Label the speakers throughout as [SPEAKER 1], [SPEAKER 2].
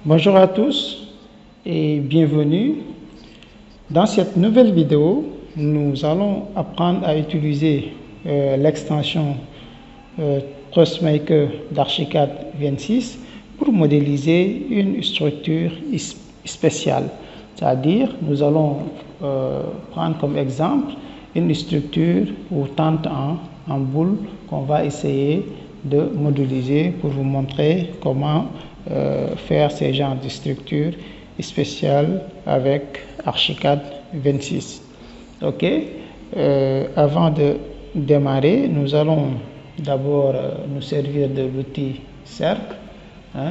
[SPEAKER 1] Bonjour à tous et bienvenue. Dans cette nouvelle vidéo, nous allons apprendre à utiliser l'extension TrustMaker d'Archicad 26 pour modéliser une structure spéciale. C'est-à-dire, nous allons prendre comme exemple une structure ou tente en boule qu'on va essayer de modéliser pour vous montrer comment faire ces genres de structures spéciales avec Archicad 26. Ok. Avant de démarrer, nous allons d'abord nous servir de l'outil cercle.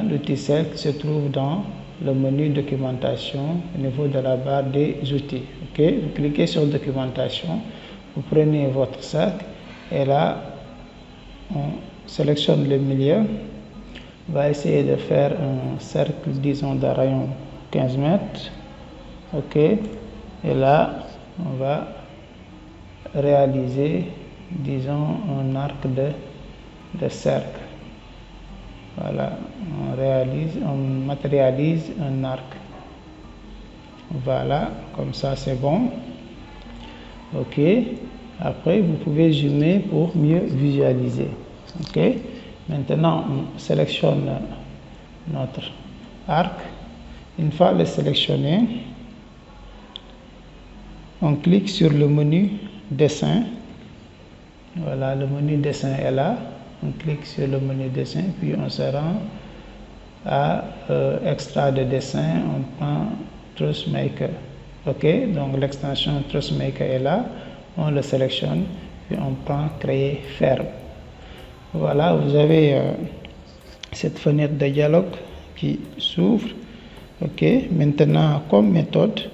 [SPEAKER 1] L'outil cercle se trouve dans le menu documentation au niveau de la barre des outils. Ok. Vous cliquez sur documentation, vous prenez votre cercle et là on sélectionne le milieu. On va essayer de faire un cercle, disons, de rayon 15 mètres. Ok. Et là, on va réaliser, disons, un arc de cercle. Voilà. On matérialise un arc. Voilà. Comme ça, c'est bon. Ok. Après, vous pouvez zoomer pour mieux visualiser. Ok. Maintenant, on sélectionne notre arc. Une fois le sélectionné, on clique sur le menu dessin. Voilà, le menu dessin est là. On clique sur le menu dessin, puis on se rend à extrait de dessin. On prend TrustMaker. Ok, donc l'extension TrustMaker est là. On le sélectionne, puis on prend créer ferme. Voilà, vous avez cette fenêtre de dialogue qui s'ouvre. Ok, maintenant comme méthode,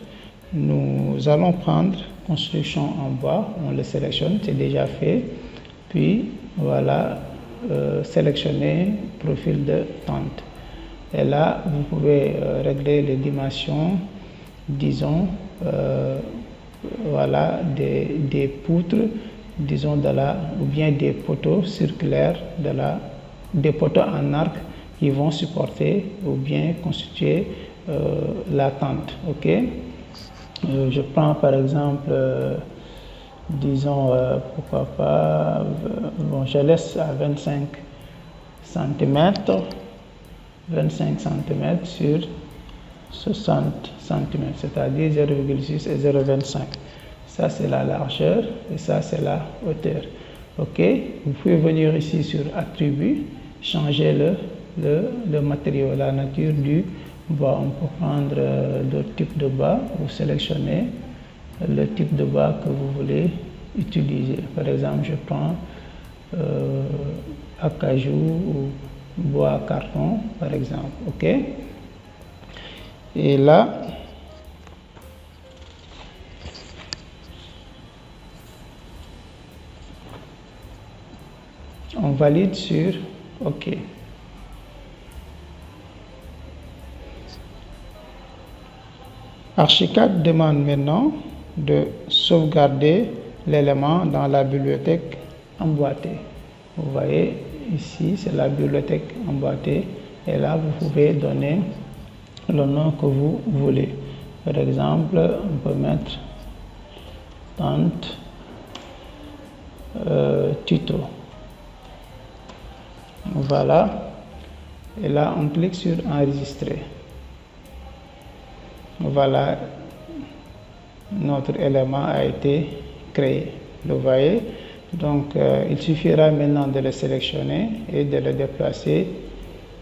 [SPEAKER 1] nous allons prendre construction en bois. On le sélectionne, c'est déjà fait. Puis voilà, sélectionner profil de tente. Et là, vous pouvez régler les dimensions, disons, voilà, des poutres, disons, ou bien des poteaux circulaires, des poteaux en arc qui vont supporter ou bien constituer la tente. Ok. Je prends par exemple, disons, pourquoi pas, bon, je laisse à 25 cm, 25 cm sur 60 cm, c'est-à-dire 0,6 et 0,25. Ça, c'est la largeur et ça, c'est la hauteur. Ok. Vous pouvez venir ici sur attributs, changer le matériau, la nature du bois. On peut prendre d'autres types de bois. Vous sélectionnez le type de bois que vous voulez utiliser. Par exemple, je prends acajou ou bois carton, par exemple. Ok. Et là, on valide sur OK. Archicad demande maintenant de sauvegarder l'élément dans la bibliothèque emboîtée. Vous voyez ici, c'est la bibliothèque emboîtée. Et là, vous pouvez donner le nom que vous voulez. Par exemple, on peut mettre tente tuto. Voilà. Et là, on clique sur enregistrer. Voilà, notre élément a été créé. Vous voyez. Donc, il suffira maintenant de le sélectionner et de le déplacer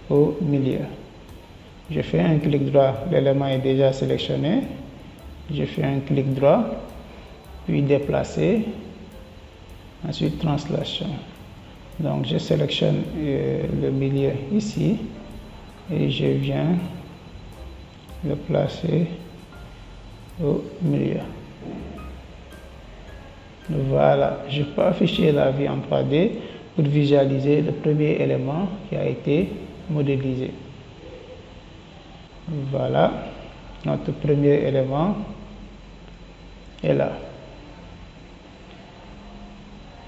[SPEAKER 1] au milieu. Je fais un clic droit, l'élément est déjà sélectionné. Je fais un clic droit, puis déplacer, ensuite translation. Donc, je sélectionne le milieu ici et je viens le placer au milieu. Voilà, je peux afficher la vue en 3D pour visualiser le premier élément qui a été modélisé. Voilà, notre premier élément est là.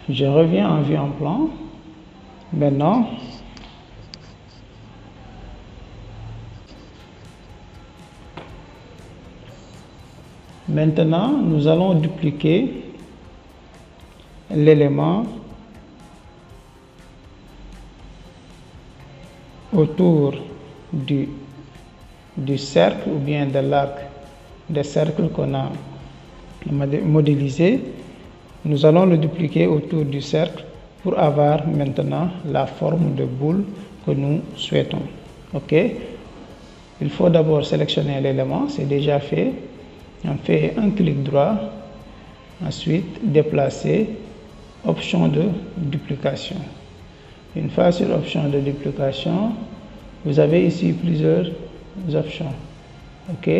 [SPEAKER 1] Je reviens en vue en plan. Maintenant, Maintenant, nous allons dupliquer l'élément autour du cercle ou bien de l'arc des cercles qu'on a modélisé. Nous allons le dupliquer autour du cercle pour avoir maintenant la forme de boule que nous souhaitons. OK? Il faut d'abord sélectionner l'élément, c'est déjà fait. On fait un clic droit, ensuite déplacer, option de duplication. Une fois sur option de duplication, vous avez ici plusieurs options. OK?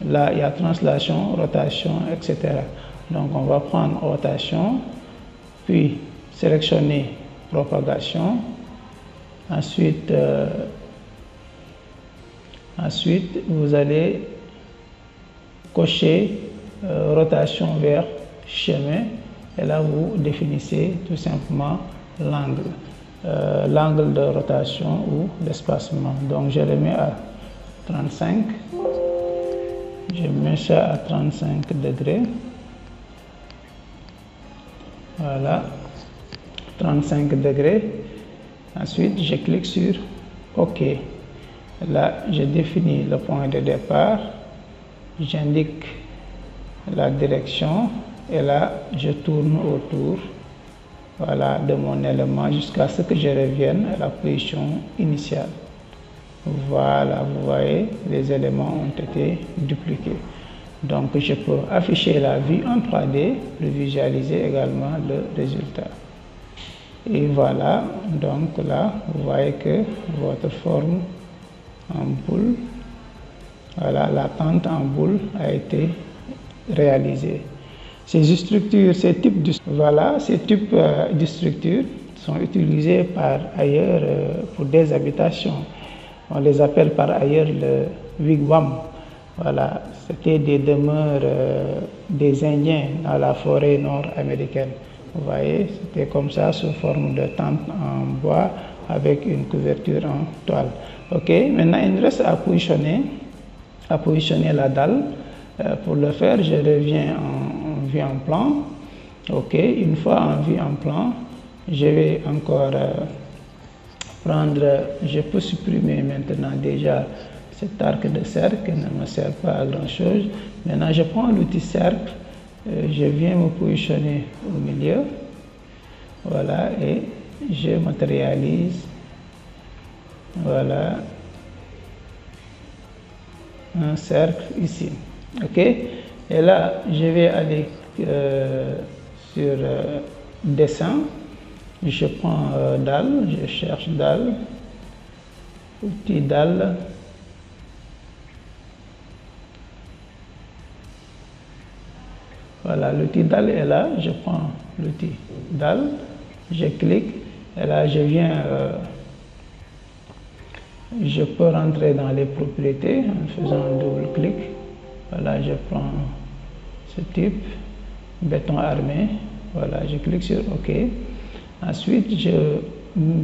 [SPEAKER 1] Là, il y a translation, rotation, etc. Donc, on va prendre rotation, puis sélectionner propagation. Ensuite, vous allez cocher rotation vers chemin. Et là, vous définissez tout simplement l'angle. L'angle de rotation ou d'espacement. Donc, je le mets à 35. Je mets ça à 35 degrés. Voilà, 35 degrés. Ensuite, je clique sur OK. Là, je définis le point de départ. J'indique la direction. Et là, je tourne autour, voilà, de mon élément jusqu'à ce que je revienne à la position initiale. Voilà, vous voyez, les éléments ont été dupliqués. Donc, je peux afficher la vue en 3D pour visualiser également le résultat. Et voilà, donc là, vous voyez que votre forme en boule, voilà, la tente en boule a été réalisée. Ces structures, ces types de structures sont utilisés par ailleurs pour des habitations. On les appelle par ailleurs le wigwam. Voilà, c'était des demeures des Indiens dans la forêt nord-américaine. Vous voyez, c'était comme ça sous forme de tente en bois avec une couverture en toile. OK, maintenant il me reste à positionner la dalle. Pour le faire, je reviens en vue en plan. OK, une fois en vue en plan, je vais encore je peux supprimer maintenant déjà cet arc de cercle qui ne me sert pas à grand chose. Maintenant, je prends l'outil cercle, je viens me positionner au milieu. Voilà, et je matérialise. Voilà, un cercle ici. OK, et là, je vais aller sur dessin. Je prends dalle, je cherche dalle, outil dalle. Voilà, l'outil dalle est là, je prends l'outil dalle, je clique, et là je viens, je peux rentrer dans les propriétés en faisant un double clic. Voilà, je prends ce type, béton armé, voilà, je clique sur OK. Ensuite,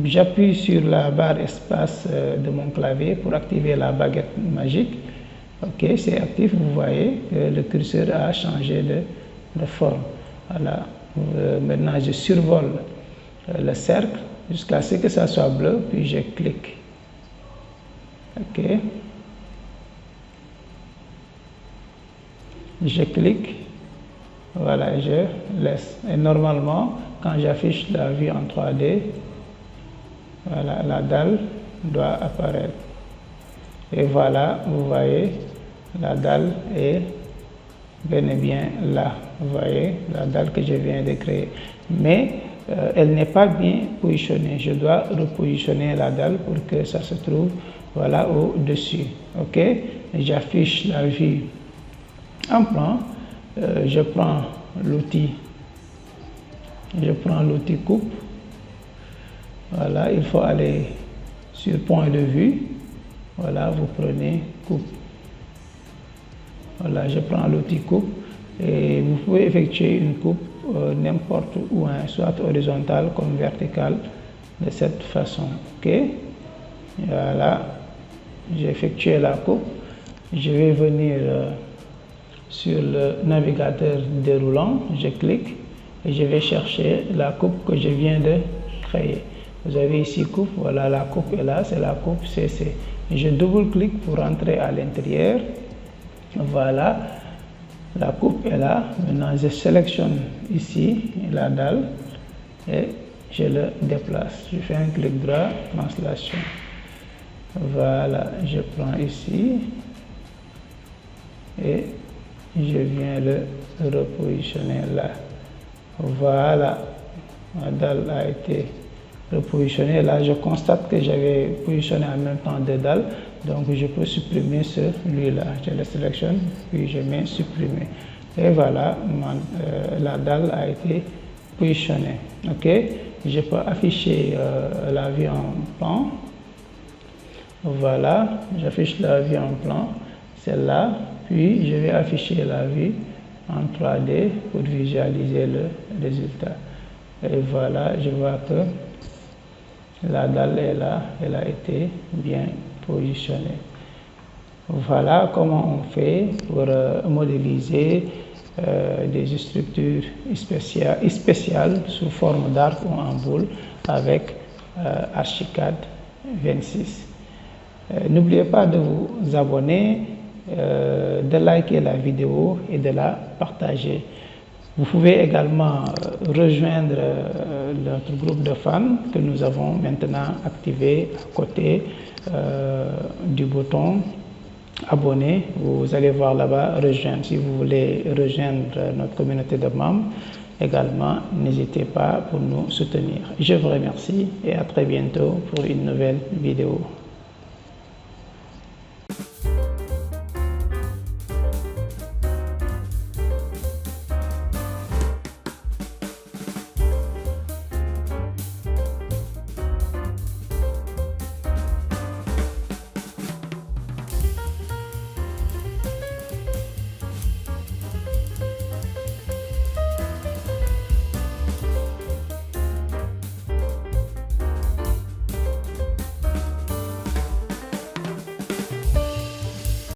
[SPEAKER 1] j'appuie sur la barre espace de mon clavier pour activer la baguette magique. OK, c'est actif, vous voyez que le curseur a changé de forme. Voilà, maintenant je survole le cercle jusqu'à ce que ça soit bleu, puis je clique. OK. Je clique, voilà, je laisse. Et normalement, quand j'affiche la vue en 3D, voilà, la dalle doit apparaître. Et voilà, vous voyez, la dalle est bel et bien là. Vous voyez, la dalle que je viens de créer. Mais elle n'est pas bien positionnée. Je dois repositionner la dalle pour que ça se trouve, voilà, au-dessus. OK? J'affiche la vue en plan. Je prends l'outil coupe. Voilà, il faut aller sur point de vue. Voilà, vous prenez coupe. Voilà, je prends l'outil coupe et vous pouvez effectuer une coupe n'importe où, hein, soit horizontale comme verticale, de cette façon. OK? Voilà, j'ai effectué la coupe. Je vais venir sur le navigateur déroulant, je clique et je vais chercher la coupe que je viens de créer. Vous avez ici coupe, voilà, la coupe est là, c'est la coupe CC. Je double-clique pour entrer à l'intérieur. Voilà, la coupe est là. Maintenant, je sélectionne ici la dalle et je le déplace. Je fais un clic droit, translation. Voilà, je prends ici et je viens le repositionner là. Voilà, la dalle a été repositionnée. Là, je constate que j'avais positionné en même temps deux dalles, donc je peux supprimer celui-là. Je le sélectionne, puis je mets supprimer. Et voilà, la dalle a été positionnée. Ok, je peux afficher la vue en plan. Voilà, j'affiche la vue en plan, celle-là, puis je vais afficher la vue en 3D pour visualiser le résultat. Et voilà, je vois que la dalle est là, elle a été bien positionnée. Voilà comment on fait pour modéliser des structures spéciales sous forme d'arc ou en boule avec Archicad 26. N'oubliez pas de vous abonner, de liker la vidéo et de la partager. Vous pouvez également rejoindre notre groupe de fans que nous avons maintenant activé à côté du bouton abonner. Vous allez voir là-bas rejoindre. Si vous voulez rejoindre notre communauté de membres, également, n'hésitez pas pour nous soutenir. Je vous remercie et à très bientôt pour une nouvelle vidéo.